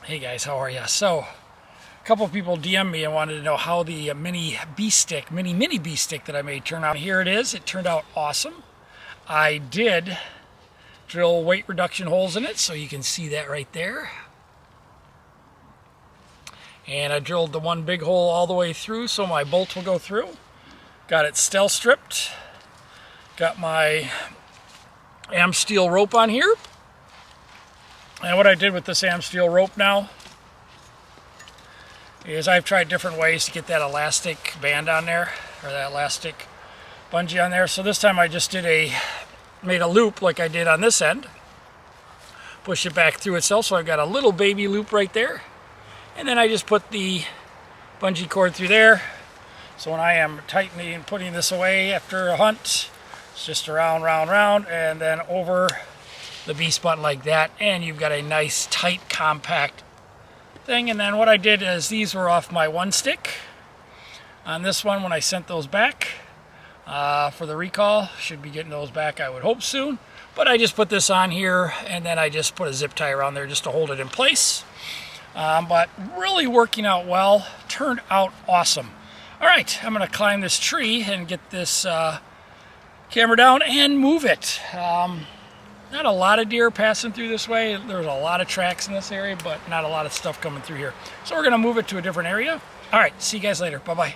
Hey guys, how are ya? So, a couple of people DM'd me and wanted to know how the mini bee stick that I made turned out. Here it is. It turned out awesome. I did drill weight reduction holes in it, so you can see that right there. And I drilled the one big hole all the way through so my bolt will go through. Got it steel stripped. Got my amsteel rope on here. And what I did with this amsteel rope now is I've tried different ways to get that elastic band on there, or that elastic bungee on there. So this time I just made a loop like I did on this end. Push it back through itself, so I've got a little baby loop right there. And then I just put the bungee cord through there. So when I am tightening and putting this away after a hunt, it's just around, round, and then over the beast button like that, and you've got a nice tight compact thing. And then what I did is these were off my one stick on this one when I sent those back for the recall. Should be getting those back, I would hope, soon. But I just put this on here, and then I just put a zip tie around there just to hold it in place. But really working out well. Turned out awesome. All right, I'm going to climb this tree and get this camera down and move it. Not a lot of deer passing through this way. There's a lot of tracks in this area, but not a lot of stuff coming through here. So we're going to move it to a different area. All right, see you guys later. Bye-bye.